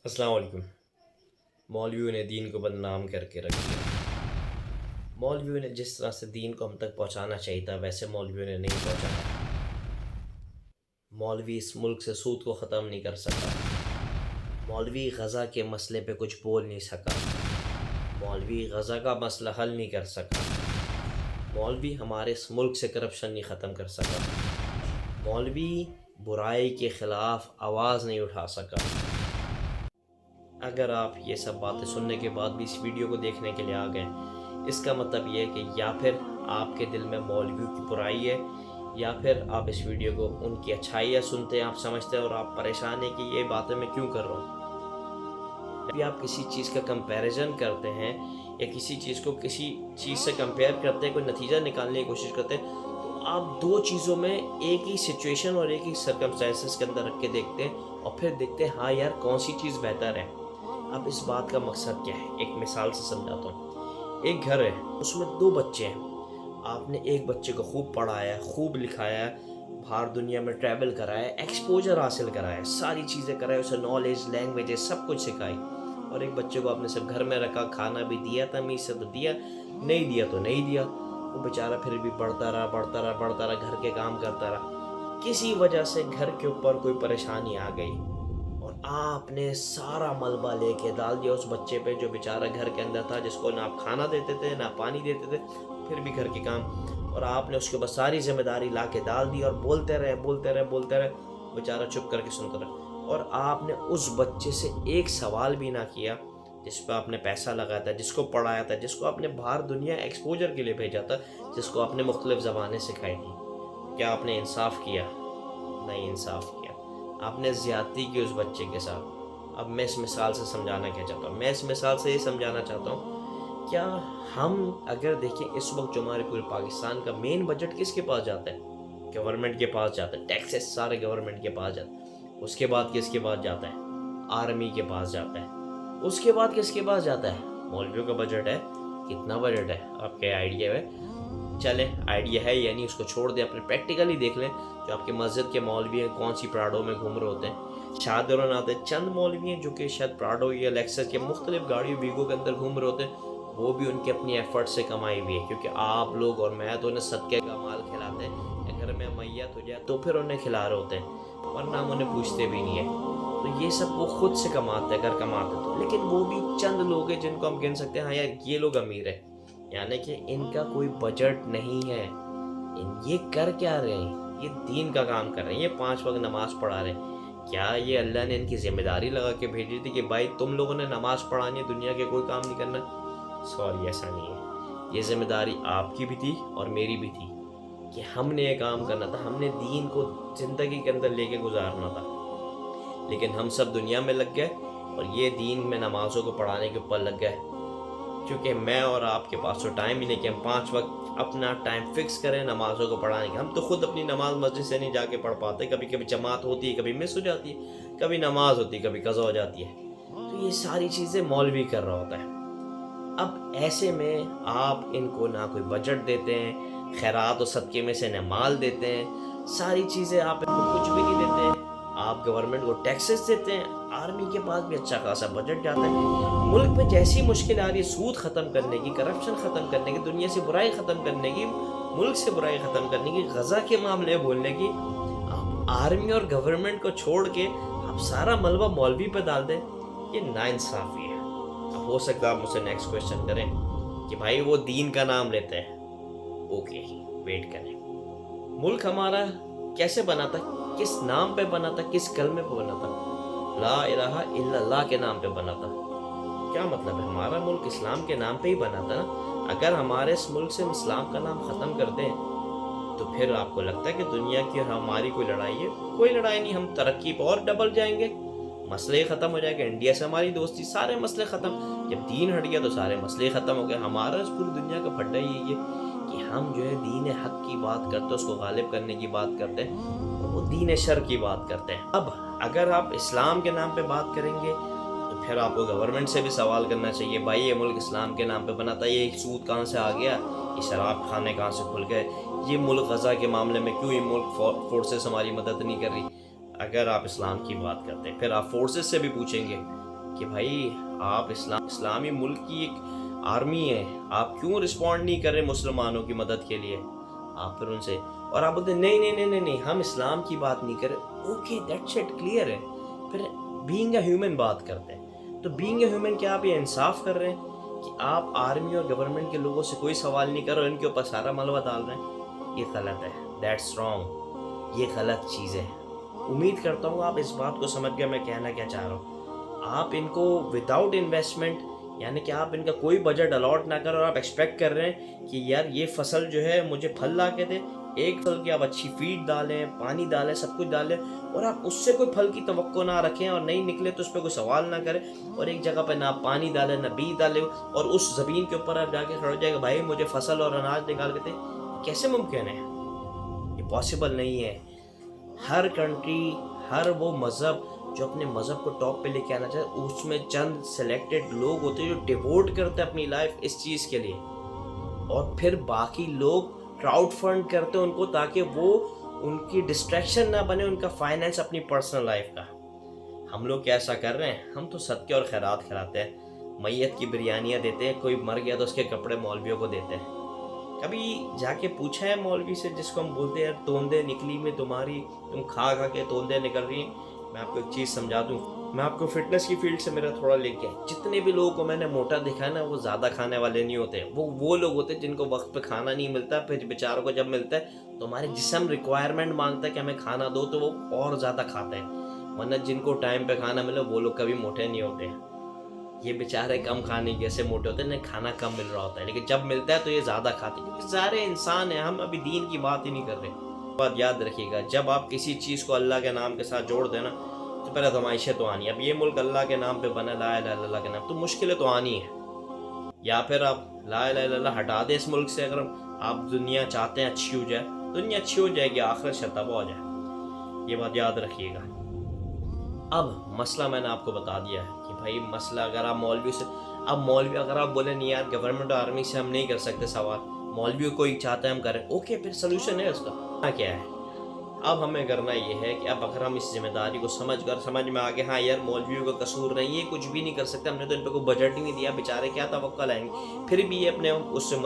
السلام علیکم۔ مولویوں نے دین کو بدنام کر کے رکھ دیا۔ مولویوں نے جس طرح سے دین کو ہم تک پہنچانا چاہیے تھا ویسے مولویوں نے نہیں پہنچایا۔ مولوی اس ملک سے سود کو ختم نہیں کر سکا۔ مولوی غزہ کے مسئلے پہ کچھ بول نہیں سکا۔ مولوی غزہ کا مسئلہ حل نہیں کر سکا۔ مولوی ہمارے اس ملک سے کرپشن نہیں ختم کر سکا۔ مولوی برائی کے خلاف آواز نہیں اٹھا سکا۔ اگر آپ یہ سب باتیں سننے کے بعد بھی اس ویڈیو کو دیکھنے کے لیے آ گئے، اس کا مطلب یہ ہے کہ یا پھر آپ کے دل میں مولویوں کی برائی ہے، یا پھر آپ اس ویڈیو کو ان کی اچھائیاں سنتے ہیں، آپ سمجھتے ہیں اور آپ پریشان ہیں کہ یہ باتیں میں کیوں کر رہا ہوں۔ جب آپ کسی چیز کا کمپیریزن کرتے ہیں یا کسی چیز کو کسی چیز سے کمپیئر کرتے ہیں، کوئی نتیجہ نکالنے کی کوشش کرتے ہیں، تو آپ دو چیزوں میں ایک ہی سچویشن اور ایک ہی سرکمسٹانسز کے اندر رکھ کے دیکھتے ہیں اور پھر دیکھتے ہیں ہاں یار کون سی چیز بہتر ہے۔ اب اس بات کا مقصد کیا ہے، ایک مثال سے سمجھاتا ہوں۔ ایک گھر ہے، اس میں دو بچے ہیں۔ آپ نے ایک بچے کو خوب پڑھایا، خوب لکھایا، باہر دنیا میں ٹریول کرایا، ایکسپوجر حاصل کرایا، ساری چیزیں کرایا، اسے نالج، لینگویجز سب کچھ سکھائی۔ اور ایک بچے کو آپ نے صرف گھر میں رکھا، کھانا بھی دیا، تمیز سے تو دیا، نہیں دیا تو نہیں دیا۔ وہ بیچارہ پھر بھی بڑھتا رہا، گھر کے کام کرتا رہا۔ کسی وجہ سے گھر کے اوپر کوئی پریشانی آ گئی اور آپ نے سارا ملبہ لے کے ڈال دیا اس بچے پہ جو بیچارہ گھر کے اندر تھا، جس کو نہ آپ کھانا دیتے تھے نہ پانی دیتے تھے، پھر بھی گھر کے کام، اور آپ نے اس کے اوپر ساری ذمہ داری لا کے ڈال دی اور بولتے رہے، بیچارہ چپ کر کے سنتا رہا۔ اور آپ نے اس بچے سے ایک سوال بھی نہ کیا جس پہ آپ نے پیسہ لگایا تھا، جس کو پڑھایا تھا، جس کو آپ نے باہر دنیا ایکسپوجر کے لیے بھیجا تھا، جس کو آپ نے مختلف زبانیں سکھائی تھی۔ کیا آپ نے انصاف کیا؟ نہیں انصاف کیا، آپ نے زیادتی کی اس بچے کے ساتھ۔ اب میں اس مثال سے سمجھانا کیا چاہتا ہوں، میں اس مثال سے یہ سمجھانا چاہتا ہوں، کیا ہم اگر دیکھیں اس وقت جو ہمارے پورے پاکستان کا مین بجٹ کس کے پاس جاتا ہے؟ گورنمنٹ کے پاس جاتا ہے، ٹیکسز سارے گورنمنٹ کے پاس جاتا ہے۔ اس کے بعد کس کے پاس جاتا ہے؟ آرمی کے پاس جاتا ہے۔ اس کے بعد کس کے پاس جاتا ہے؟ مولویوں کا بجٹ ہے۔ کتنا بجٹ ہے آپ کے آئیڈیا ہے؟ چلیں آئیڈیا ہے یعنی اس کو چھوڑ دیں، اپنے پریکٹیکلی دیکھ لیں۔ جو آپ کے مسجد کے مولوی ہیں کون سی پراڈو میں گھوم رہے ہوتے ہیں؟ شاید دوران آتے چند مولوی ہیں جو کہ شاید پراڈو یا لیکسس کے مختلف گاڑیوں ویگو کے اندر گھوم رہے ہوتے ہیں، وہ بھی ان کی اپنی ایفرٹ سے کمائی ہوئی ہے، کیونکہ آپ لوگ اور میں تو انہیں صدقے کا مال کھلاتے ہیں، اگر میں میت ہو جائے تو پھر انہیں کھلا رہے ہوتے ہیں، ورنہ ہم انہیں پوچھتے بھی نہیں ہیں۔ تو یہ سب وہ خود سے کماتے ہیں اگر کماتے تو، لیکن وہ بھی چند لوگ ہیں جن کو ہم کہہ سکتے ہیں ہاں یار یہ لوگ امیر ہیں، یعنی کہ ان کا کوئی بجٹ نہیں ہے۔ یہ کر کیا رہے ہیں؟ یہ دین کا کام کر رہے ہیں، یہ 5 وقت نماز پڑھا رہے ہیں۔ کیا یہ اللہ نے ان کی ذمہ داری لگا کے بھیجی تھی کہ بھائی تم لوگوں نے نماز پڑھانی ہے، دنیا کے کوئی کام نہیں کرنا؟ سوری ایسا نہیں ہے، یہ ذمہ داری آپ کی بھی تھی اور میری بھی تھی کہ ہم نے یہ کام کرنا تھا، ہم نے دین کو زندگی کے اندر لے کے گزارنا تھا، لیکن ہم سب دنیا میں لگ گئے اور یہ دین میں نمازوں کو پڑھانے کے اوپر لگ گئے۔ کیونکہ میں اور آپ کے پاس تو ٹائم ہی نہیں کہ ہم 5 وقت اپنا ٹائم فکس کریں نمازوں کو پڑھانے کے۔ ہم تو خود اپنی نماز مسجد سے نہیں جا کے پڑھ پاتے، کبھی کبھی جماعت ہوتی ہے، کبھی مس ہو جاتی ہے، کبھی نماز ہوتی ہے، کبھی قضا ہو جاتی ہے۔ تو یہ ساری چیزیں مولوی کر رہا ہوتا ہے۔ اب ایسے میں آپ ان کو نہ کوئی بجٹ دیتے ہیں، خیرات و صدقے میں سے نہ مال دیتے ہیں، ساری چیزیں آپ ان کو کچھ بھی نہیں دیتے ہیں۔ آپ گورنمنٹ کو ٹیکسز دیتے ہیں، آرمی کے پاس بھی اچھا خاصا بجٹ جاتا ہے۔ ملک میں جیسی مشکل آ رہی ہے سود ختم کرنے کی، کرپشن ختم کرنے کی، دنیا سے برائی ختم کرنے کی، ملک سے برائی ختم کرنے کی، غزہ کے معاملے بولنے کی، آپ آرمی اور گورنمنٹ کو چھوڑ کے آپ سارا ملبہ مولوی پہ ڈال دیں، یہ ناانصافی ہے۔ اب ہو سکتا ہے آپ مجھ سے نیکسٹ کویشچن کریں کہ بھائی وہ دین کا نام لیتے ہیں، اوکے ویٹ کریں۔ ملک ہمارا کیسے بنا تھا؟ کس نام پہ بنا تھا؟ کس کلمے پہ بنا تھا؟ لا الہ الا اللہ کے نام پہ بنا تھا۔ کیا مطلب ہے؟ ہمارا ملک اسلام کے نام پہ ہی بنا تھا نا۔ اگر ہمارے اس ملک سے ہم اسلام کا نام ختم کر دیں تو پھر آپ کو لگتا ہے کہ دنیا کی اور ہماری کوئی لڑائی ہے؟ کوئی لڑائی نہیں، ہم ترقی پہ اور ڈبل جائیں گے، مسئلے ختم ہو جائے گا، انڈیا سے ہماری دوستی، سارے مسئلے ختم۔ جب دین ہٹ گیا تو سارے مسئلے ختم ہو گئے۔ ہمارا اس پوری دنیا کا پھڈا ہی ہے کہ ہم جو ہے دین حق کی بات کرتے ہیں، اس کو غالب کرنے کی بات کرتے ہیں، اور وہ دین شر کی بات کرتے ہیں۔ اب اگر آپ اسلام کے نام پہ بات کریں گے تو پھر آپ کو گورنمنٹ سے بھی سوال کرنا چاہیے، بھائی یہ ملک اسلام کے نام پہ بنا تھا، یہ سود کہاں سے آ گیا، یہ شراب کھانے کہاں سے کھل گئے، یہ ملک غزہ کے معاملے میں کیوں یہ ملک فورسز ہماری مدد نہیں کر رہی؟ اگر آپ اسلام کی بات کرتے ہیں پھر آپ فورسز سے بھی پوچھیں گے کہ بھائی آپ اسلامی ملک کی ایک آرمی ہے, آپ کیوں رسپونڈ نہیں کر رہے مسلمانوں کی مدد کے لیے؟ آپ پھر ان سے اور آپ بولتے نہیں ہم اسلام کی بات نہیں کر رہے. اوکے دیٹس اٹ, کلیئر ہے. پھر بینگ اے ہیومن بات کرتے ہیں. تو بینگ اے ہیومن کیا آپ یہ انصاف کر رہے ہیں کہ آپ آرمی اور گورنمنٹ کے لوگوں سے کوئی سوال نہیں کر رہے, ان کے اوپر سارا ملبہ ڈال رہے ہیں؟ یہ غلط ہے, دیٹس رانگ, یہ غلط چیز ہے. امید کرتا ہوں آپ اس بات کو سمجھ گئے میں کہنا کیا چاہ رہا ہوں. آپ ان کو وداؤٹ انویسٹمنٹ, یعنی کہ آپ ان کا کوئی بجٹ الاٹ نہ کریں اور آپ ایکسپیکٹ کر رہے ہیں کہ یار یہ فصل جو ہے مجھے پھل لا کے دے, ایک فصل کی آپ اچھی فیڈ ڈالیں, پانی ڈالیں, سب کچھ ڈالیں, اور آپ اس سے کوئی پھل کی توقع نہ رکھیں اور نہیں نکلے تو اس پہ کوئی سوال نہ کریں, اور ایک جگہ پہ نہ پانی ڈالیں نہ بیج ڈالیں, اور اس زمین کے اوپر آپ جا کے کھڑے ہو جائے کہ بھائی مجھے فصل اور اناج نکال کے دے. کیسے ممکن ہے؟ یہ پاسبل نہیں ہے. ہر کنٹری, ہر وہ مذہب جو اپنے مذہب کو ٹاپ پہ لے کے آنا چاہے, اس میں چند سلیکٹڈ لوگ ہوتے ہیں جو ڈیووٹ کرتے ہیں اپنی لائف اس چیز کے لیے, اور پھر باقی لوگ کراؤڈ فنڈ کرتے ہیں ان کو تاکہ وہ ان کی ڈسٹریکشن نہ بنے ان کا فائنینس اپنی پرسنل لائف کا. ہم لوگ کیسا کر رہے ہیں؟ ہم تو صدقے اور خیرات کھلاتے ہیں, میت کی بریانیاں دیتے ہیں, کوئی مر گیا تو اس کے کپڑے مولویوں کو دیتے ہیں. کبھی جا کے پوچھا ہے مولوی سے جس کو ہم بولتے ہیں توندے نکلی میں تمہاری, تم کھا کے توندے نکل رہی ہیں؟ میں آپ کو ایک چیز سمجھا دوں, میں آپ کو فٹنس کی فیلڈ سے میرا تھوڑا لے کے, جتنے بھی لوگوں کو میں نے موٹا دکھا ہے نا, وہ زیادہ کھانے والے نہیں ہوتے. وہ لوگ ہوتے ہیں جن کو وقت پہ کھانا نہیں ملتا, پھر بیچاروں کو جب ملتا ہے تو ہمارے جسم ریکوائرمنٹ مانگتا ہے کہ ہمیں کھانا دو, تو وہ اور زیادہ کھاتے ہیں. ورنہ جن کو ٹائم پہ کھانا ملے وہ لوگ کبھی موٹے نہیں ہوتے. یہ بیچارے کم کھانے جیسے موٹے ہوتے ہیں, انہیں کھانا کم مل رہا ہوتا ہے, لیکن جب ملتا ہے تو یہ زیادہ کھاتے ہیں, کیونکہ سارے انسان ہیں. ہم ابھی دین کی بات ہی نہیں کر رہے. بات یاد رکھیے گا, جب آپ کسی چیز کو اللہ کے نام کے ساتھ جوڑ دینا تو پہلے دمائشیں تو آنی ہے. اب یہ ملک اللہ کے نام پہ بنا, لا الہ الا اللہ کے نام, تو مشکلیں تو آنی ہے. یا پھر آپ لا الہ الا اللہ ہٹا دیں اس ملک سے. اگر آپ دنیا چاہتے ہیں اچھی ہو جائے, دنیا اچھی ہو جائے گی, آخرت شتابہ ہو جائے. یہ بات یاد رکھیے گا. اب مسئلہ میں نے آپ کو بتا دیا ہے کہ بھائی مسئلہ اگر آپ مولوی سے, اب مولوی اگر آپ بولیں نہیں یار گورنمنٹ آرمی سے ہم نہیں کر سکتے سوال, مولوی کوئی چاہتا ہے ہم کریں, اوکے پھر سلوشن ہے اس کا کیا ہے. اب ہمیں کرنا یہ ہے کہ اب اگر ہم اس ذمہ داری کو سمجھ میں آگے, ہاں یار مولویوں کا قصور نہیں, یہ کچھ بھی نہیں کر سکتے, ہم نے تو ان پہ کوئی بجٹ ہی نہیں دیا, بیچارے کیا توقع لائیں گے. پھر بھی یہ اس سے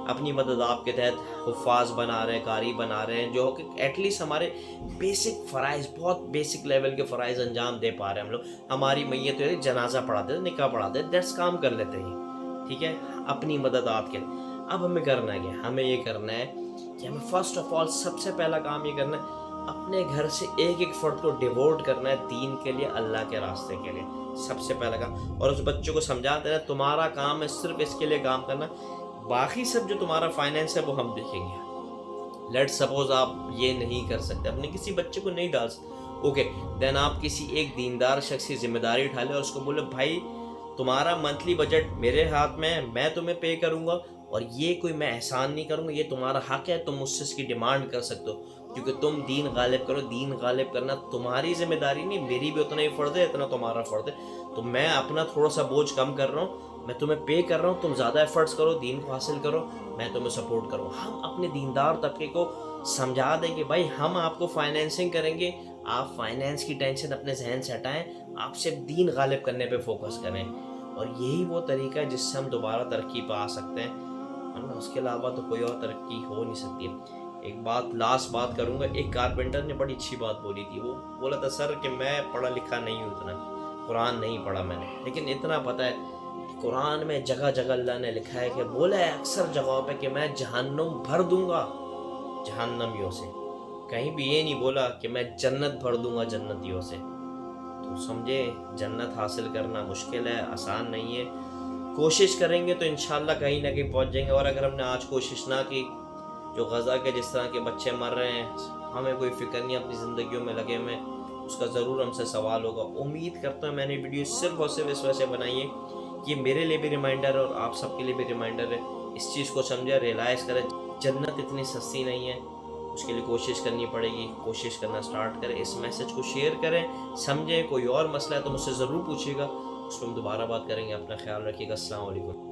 اپنی مدد آپ کے تحت حفاظ بنا رہے ہیں, قاری بنا رہے ہیں, جو کہ ایٹ لیسٹ ہمارے بیسک فرائض, بہت بیسک لیول کے فرائض انجام دے پا رہے ہیں. ہم لوگ ہماری میت ہے جنازہ پڑھاتے ہیں, نکاح پڑھاتے ہیں, دیٹس کام کر لیتے ہیں, ٹھیک ہے, اپنی مدد آپ کے. اب ہمیں کرنا ہے کیا؟ ہمیں یہ کرنا ہے کہ ہمیں فرسٹ آف آل سب سے پہلا کام یہ کرنا ہے, اپنے گھر سے ایک فرد کو ڈیووٹ کرنا ہے دین کے لیے, اللہ کے راستے کے لیے, سب سے پہلا کام. اور اس بچوں کو سمجھا دینا تمہارا کام ہے صرف اس کے لیے کام کرنا, باقی سب جو تمہارا فائنینس ہے وہ ہم دیکھیں گے. لیٹ سپوز آپ یہ نہیں کر سکتے, اپنے کسی بچے کو نہیں ڈال سکتے, اوکے دین آپ کسی ایک دیندار شخص کی ذمہ داری اٹھا لیں اور اس کو بولے بھائی تمہارا منتھلی بجٹ میرے ہاتھ میں ہے, میں تمہیں پے کروں گا, اور یہ کوئی میں احسان نہیں کروں گا, یہ تمہارا حق ہے, تم مجھ سے اس کی ڈیمانڈ کر سکتے ہو, کیونکہ تم دین غالب کرو. دین غالب کرنا تمہاری ذمہ داری نہیں, میری بھی اتنا ہی فرض ہے اتنا تمہارا فرض ہے. تو میں اپنا تھوڑا سا بوجھ کم کر رہا ہوں, میں تمہیں پے کر رہا ہوں, تم زیادہ ایفرٹس کرو, دین کو حاصل کرو, میں تمہیں سپورٹ کروں. ہم اپنے دیندار طبقے کو سمجھا دیں کہ بھائی ہم آپ کو فائنینسنگ کریں گے, آپ فائنینس کی ٹینشن اپنے ذہن سے ہٹائیں, آپ صرف دین غالب کرنے پہ فوکس کریں. اور یہی وہ طریقہ ہے جس سے ہم دوبارہ ترقی پہ آ سکتے ہیں, ورنہ اس کے علاوہ تو کوئی اور ترقی ہو نہیں سکتی. ایک لاسٹ بات کروں گا. ایک کارپینٹر نے بڑی اچھی بات بولی تھی. وہ بولا تھا سر کہ میں پڑھا لکھا نہیں ہوں, اتنا قرآن نہیں پڑھا میں نے, لیکن اتنا پتہ ہے کہ قرآن میں جگہ جگہ اللہ نے لکھا ہے کہ بولا ہے اکثر جگہوں پہ کہ میں جہنم بھر دوں گا جہنمیوں سے. کہیں بھی یہ نہیں بولا کہ میں جنت بھر دوں گا جنتیوں سے. تو سمجھے جنت حاصل کرنا مشکل ہے, آسان نہیں ہے. کوشش کریں گے تو انشاءاللہ کہیں نہ کہیں پہنچ جائیں گے. اور اگر ہم نے آج کوشش نہ کی, جو غزہ کے جس طرح کے بچے مر رہے ہیں, ہمیں کوئی فکر نہیں اپنی زندگیوں میں لگے ہوئے, اس کا ضرور ہم سے سوال ہوگا. امید کرتا ہوں میں نے ویڈیو صرف اور صرف اس وجہ سے بنائی ہے کہ یہ میرے لیے بھی ریمائنڈر ہے اور آپ سب کے لیے بھی ریمائنڈر ہے. اس چیز کو سمجھے, ریئلائز کریں جنت اتنی سستی نہیں ہے, اس کے لیے کوشش کرنی پڑے گی. کوشش کرنا سٹارٹ کریں, اس میسج کو شیئر کریں, سمجھیں. کوئی اور مسئلہ ہے تو مجھ سے ضرور پوچھیے گا, اس پہ ہم دوبارہ بات کریں گے. اپنا خیال رکھیے گا. السلام علیکم.